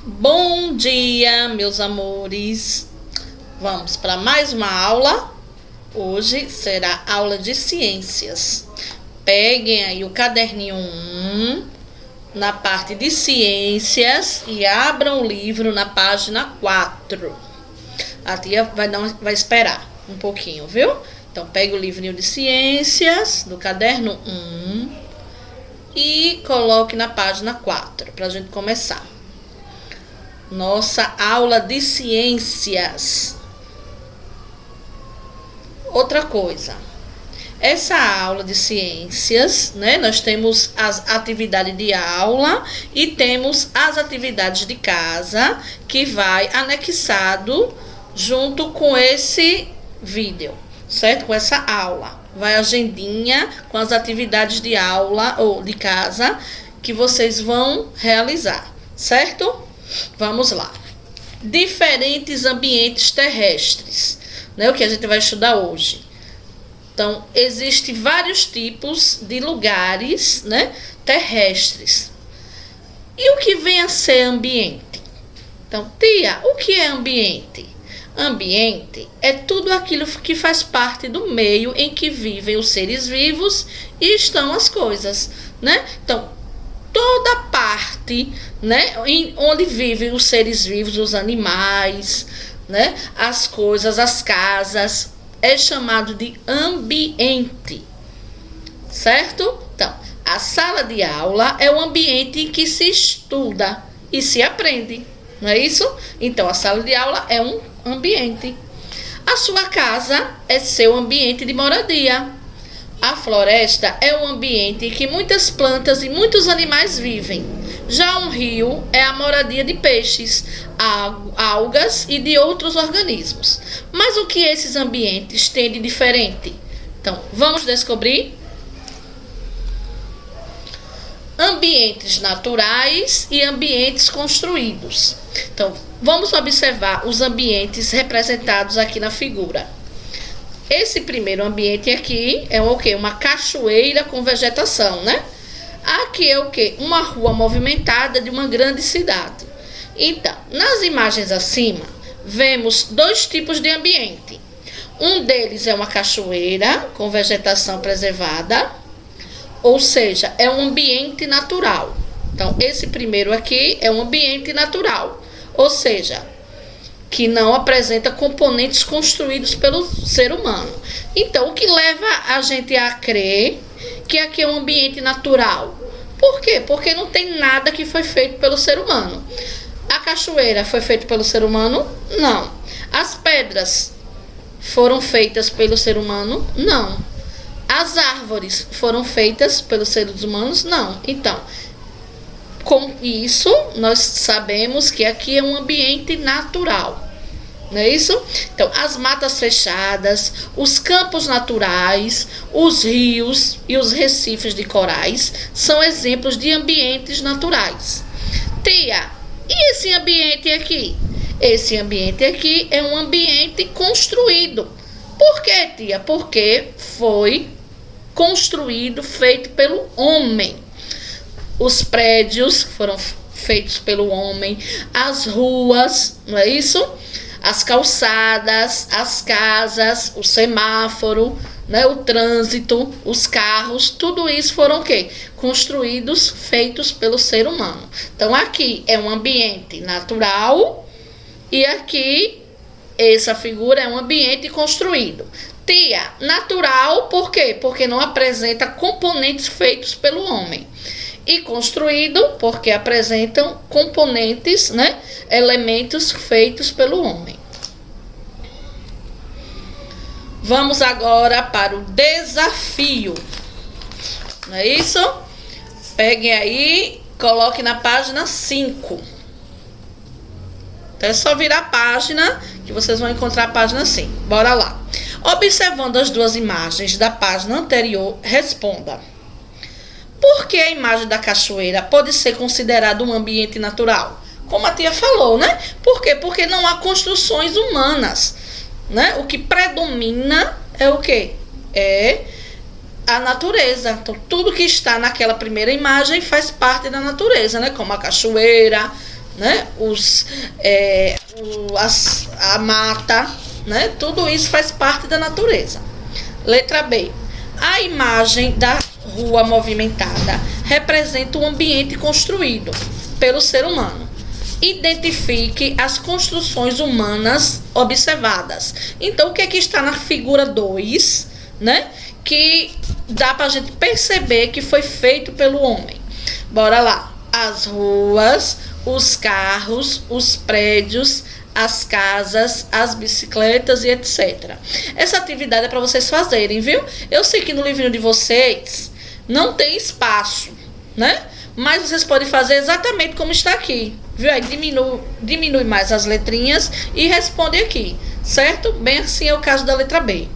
Bom dia, meus amores. Vamos para mais uma aula. Hoje será aula de ciências. Peguem aí o caderninho 1 na parte de ciências e abram o livro na página 4. A tia vai esperar um pouquinho, viu? Então pegue o livrinho de ciências do caderno 1 e coloque na página 4 para a gente começar nossa aula de ciências. Outra coisa, essa aula de ciências, né? Nós temos as atividades de aula e temos as atividades de casa que vai anexado junto com esse vídeo, certo? Com essa aula. Vai a agendinha com as atividades de aula ou de casa que vocês vão realizar, certo? Vamos lá. Diferentes ambientes terrestres, né? O que a gente vai estudar hoje. Então, existem vários tipos de lugares, né, terrestres. E o que vem a ser ambiente? Então, tia, o que é ambiente? Ambiente é tudo aquilo que faz parte do meio em que vivem os seres vivos e estão as coisas, né? Então, toda parte, né, onde vivem os seres vivos, os animais, né, as coisas, as casas, é chamado de ambiente, certo? Então, a sala de aula é o ambiente em que se estuda e se aprende, não é isso? Então, a sala de aula é um ambiente. A sua casa é seu ambiente de moradia. A floresta é o ambiente em que muitas plantas e muitos animais vivem. Já um rio é a moradia de peixes, algas e de outros organismos. Mas o que esses ambientes têm de diferente? Então, vamos descobrir? Ambientes naturais e ambientes construídos. Então, vamos observar os ambientes representados aqui na figura. Esse primeiro ambiente aqui é o quê? Uma cachoeira com vegetação, né? Aqui é o quê? Uma rua movimentada de uma grande cidade. Então, nas imagens acima, vemos dois tipos de ambiente. Um deles é uma cachoeira com vegetação preservada, ou seja, é um ambiente natural. Então, esse primeiro aqui é um ambiente natural, ou seja, que não apresenta componentes construídos pelo ser humano. Então, o que leva a gente a crer que aqui é um ambiente natural? Por quê? Porque não tem nada que foi feito pelo ser humano. A cachoeira foi feita pelo ser humano? Não. As pedras foram feitas pelo ser humano? Não. As árvores foram feitas pelos seres humanos? Não. Então, com isso, nós sabemos que aqui é um ambiente natural, não é isso? Então, as matas fechadas, os campos naturais, os rios e os recifes de corais são exemplos de ambientes naturais. Tia, e esse ambiente aqui? Esse ambiente aqui é um ambiente construído. Por quê, tia? Porque foi construído, feito pelo homem. Os prédios foram feitos pelo homem, as ruas, não é isso? As calçadas, as casas, o semáforo, né? O trânsito, os carros, tudo isso foram o quê? Construídos, feitos pelo ser humano. Então, aqui é um ambiente natural e aqui, essa figura é um ambiente construído. Tia, natural, por quê? Porque não apresenta componentes feitos pelo homem. E construído, porque apresentam componentes, né? Elementos feitos pelo homem. Vamos agora para o desafio. Não é isso? Peguem aí, coloque na página 5. Então é só virar a página que vocês vão encontrar a página 5. Bora lá. Observando as duas imagens da página anterior, responda. Por que a imagem da cachoeira pode ser considerada um ambiente natural? Como a tia falou, né? Por quê? Porque não há construções humanas, né? O que predomina é o quê? É a natureza. Então, tudo que está naquela primeira imagem faz parte da natureza, né? Como a cachoeira, né? A mata, né? Tudo isso faz parte da natureza. Letra B. A imagem da rua movimentada representa o ambiente construído pelo ser humano. Identifique as construções humanas observadas. Então, o que é que está na figura 2, né? Que dá para a gente perceber que foi feito pelo homem. Bora lá. As ruas, os carros, os prédios, as casas, as bicicletas e etc. Essa atividade é para vocês fazerem, viu? Eu sei que no livrinho de vocês não tem espaço, né? Mas vocês podem fazer exatamente como está aqui, viu? Aí diminui mais as letrinhas e responde aqui, certo? Bem assim é o caso da letra B.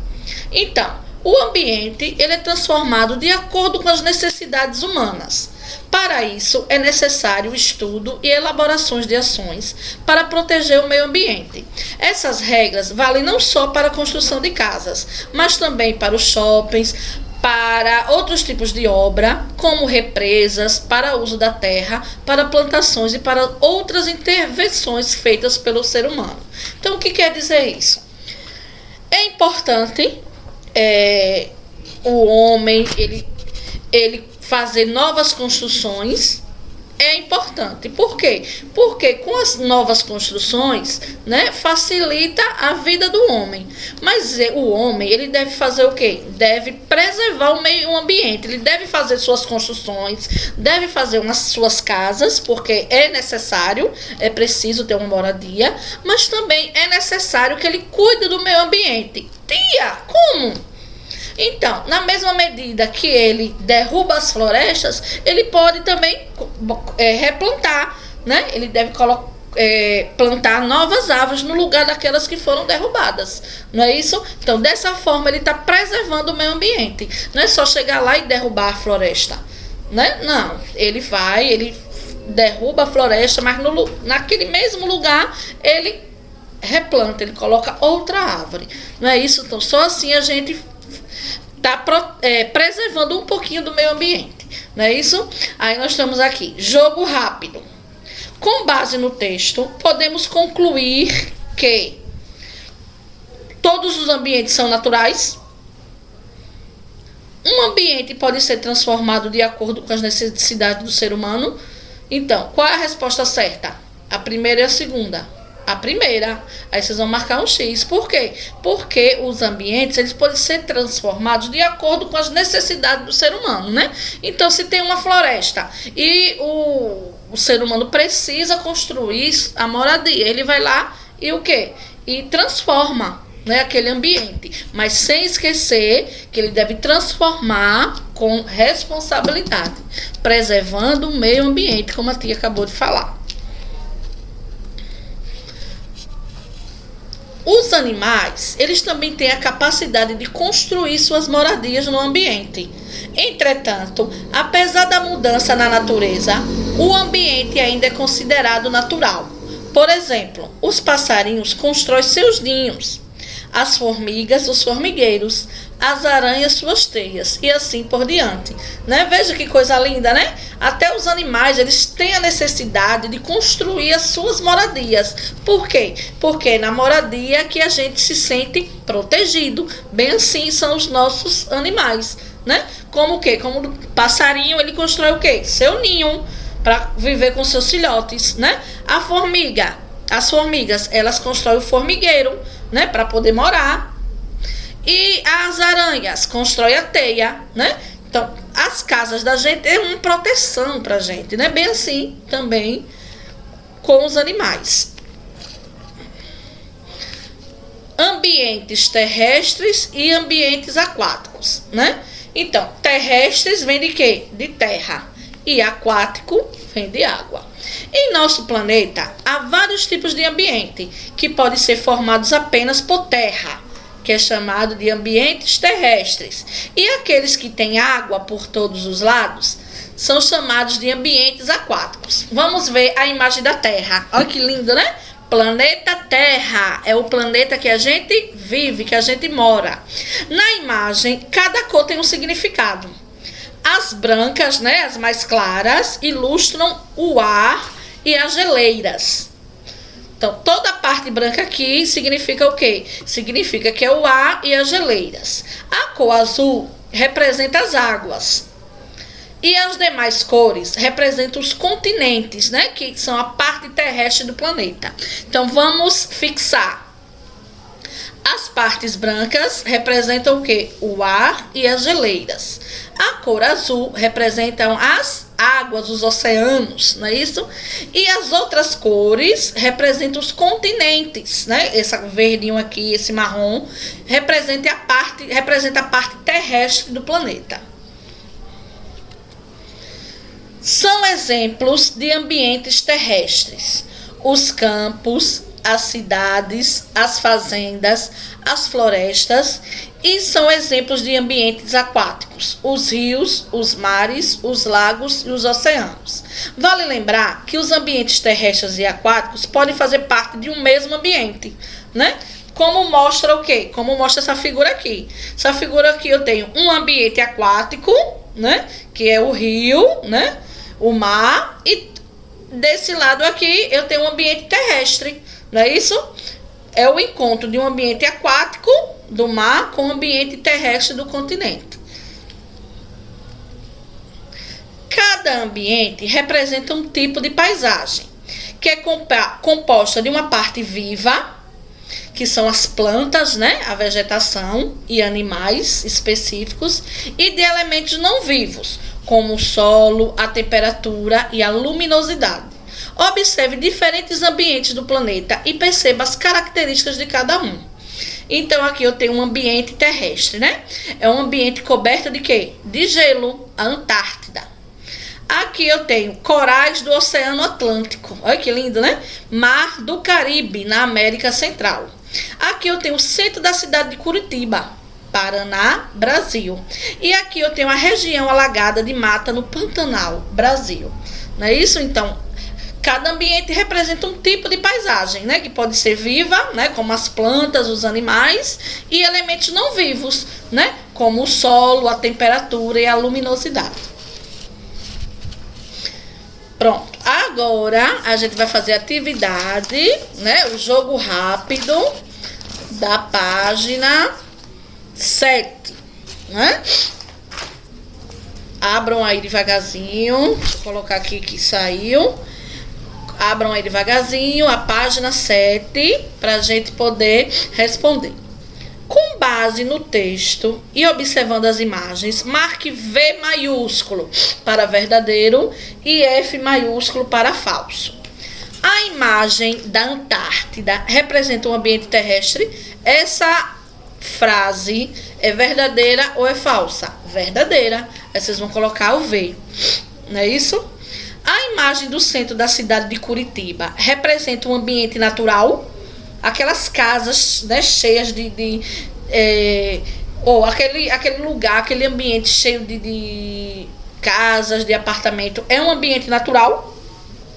Então, o ambiente ele é transformado de acordo com as necessidades humanas. Para isso, é necessário o estudo e elaborações de ações para proteger o meio ambiente. Essas regras valem não só para a construção de casas, mas também para os shoppings, para outros tipos de obra, como represas, para uso da terra, para plantações e para outras intervenções feitas pelo ser humano. Então, o que quer dizer isso? É importante o homem, ele fazer novas construções. É importante. Por quê? Porque com as novas construções, né, facilita a vida do homem. Mas o homem, ele deve fazer o quê? Deve preservar o meio ambiente. Ele deve fazer suas construções, deve fazer suas casas, porque é necessário, é preciso ter uma moradia, mas também é necessário que ele cuide do meio ambiente. Tia, como? Então, na mesma medida que ele derruba as florestas, ele pode também replantar, né? Ele deve plantar novas árvores no lugar daquelas que foram derrubadas, não é isso? Então, dessa forma, ele está preservando o meio ambiente. Não é só chegar lá e derrubar a floresta, né? Não, ele derruba a floresta, mas naquele mesmo lugar, ele replanta, ele coloca outra árvore, não é isso? Então, só assim a gente está preservando um pouquinho do meio ambiente, não é isso? Aí nós estamos aqui, jogo rápido. Com base no texto, podemos concluir que todos os ambientes são naturais. Um ambiente pode ser transformado de acordo com as necessidades do ser humano. Então, qual é a resposta certa? A primeira e a segunda. A primeira, aí vocês vão marcar um X. Por quê? Porque os ambientes, eles podem ser transformados de acordo com as necessidades do ser humano, né? Então, se tem uma floresta e o ser humano precisa construir a moradia, ele vai lá e o quê? E transforma, né, aquele ambiente. Mas sem esquecer que ele deve transformar com responsabilidade, preservando o meio ambiente, como a tia acabou de falar. Os animais, eles também têm a capacidade de construir suas moradias no ambiente. Entretanto, apesar da mudança na natureza, o ambiente ainda é considerado natural. Por exemplo, os passarinhos constroem seus ninhos, as formigas, os formigueiros, as aranhas, suas teias e assim por diante, né? Veja que coisa linda, né? Até os animais, eles têm a necessidade de construir as suas moradias. Por quê? Porque é na moradia que a gente se sente protegido. Bem assim são os nossos animais, né? Como o quê? Como o passarinho, ele constrói o quê? Seu ninho para viver com seus filhotes, né? As formigas, elas constroem o formigueiro, né, para poder morar. E as aranhas constroem a teia, né? Então, as casas da gente é uma proteção pra gente, né? Bem assim também com os animais. Ambientes terrestres e ambientes aquáticos, né? Então, terrestres vem de quê? De terra. E aquático vem de água. Em nosso planeta, há vários tipos de ambiente que podem ser formados apenas por terra, que é chamado de ambientes terrestres. E aqueles que têm água por todos os lados são chamados de ambientes aquáticos. Vamos ver a imagem da Terra. Olha que lindo, né? Planeta Terra é o planeta que a gente vive, que a gente mora. Na imagem, cada cor tem um significado. As brancas, né, as mais claras, ilustram o ar e as geleiras. Então, toda a parte branca aqui significa o quê? Significa que é o ar e as geleiras. A cor azul representa as águas. E as demais cores representam os continentes, né? Que são a parte terrestre do planeta. Então, vamos fixar. As partes brancas representam o quê? O ar e as geleiras. A cor azul representam as águas, os oceanos, não é isso? E as outras cores representam os continentes, né? Esse verdinho aqui, esse marrom, representa a parte terrestre do planeta. São exemplos de ambientes terrestres: os campos, as cidades, as fazendas, as florestas, e são exemplos de ambientes aquáticos: os rios, os mares, os lagos e os oceanos. Vale lembrar que os ambientes terrestres e aquáticos podem fazer parte de um mesmo ambiente, né? Como mostra o quê? Como mostra essa figura aqui. Essa figura aqui eu tenho um ambiente aquático, né? Que é o rio, né? O mar, e desse lado aqui eu tenho um ambiente terrestre, não é isso? É o encontro de um ambiente aquático do mar com o ambiente terrestre do continente. Cada ambiente representa um tipo de paisagem, que é composta de uma parte viva, que são as plantas, né, a vegetação e animais específicos, e de elementos não vivos, como o solo, a temperatura e a luminosidade. Observe diferentes ambientes do planeta e perceba as características de cada um. Então, aqui eu tenho um ambiente terrestre, né? É um ambiente coberto de quê? De gelo, a Antártida. Aqui eu tenho corais do Oceano Atlântico. Olha que lindo, né? Mar do Caribe, na América Central. Aqui eu tenho o centro da cidade de Curitiba, Paraná, Brasil. E aqui eu tenho a região alagada de mata no Pantanal, Brasil. Não é isso? Então, cada ambiente representa um tipo de paisagem, né? Que pode ser viva, né? Como as plantas, os animais, e elementos não vivos, né? Como o solo, a temperatura e a luminosidade. Pronto, agora a gente vai fazer a atividade, né? O jogo rápido da página 7, né? Abram aí devagarzinho. Deixa eu colocar aqui que saiu. Abram aí devagarzinho a página 7 para a gente poder responder. Com base no texto e observando as imagens, marque V maiúsculo para verdadeiro e F maiúsculo para falso. A imagem da Antártida representa um ambiente terrestre. Essa frase é verdadeira ou é falsa? Verdadeira. Aí vocês vão colocar o V. Não é isso? A imagem do centro da cidade de Curitiba representa um ambiente natural. Aquelas casas, né, cheias ou aquele lugar, aquele ambiente cheio de casas, de apartamento, é um ambiente natural?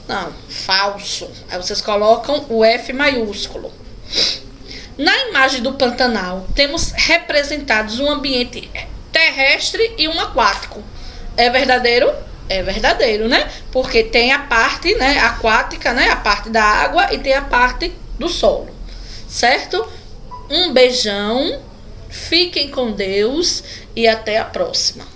Não, falso. Aí vocês colocam o F maiúsculo. Na imagem do Pantanal, temos representados um ambiente terrestre e um aquático. É verdadeiro? É verdadeiro, né? Porque tem a parte, né, aquática, né, a parte da água, e tem a parte do solo, certo? Um beijão, fiquem com Deus e até a próxima.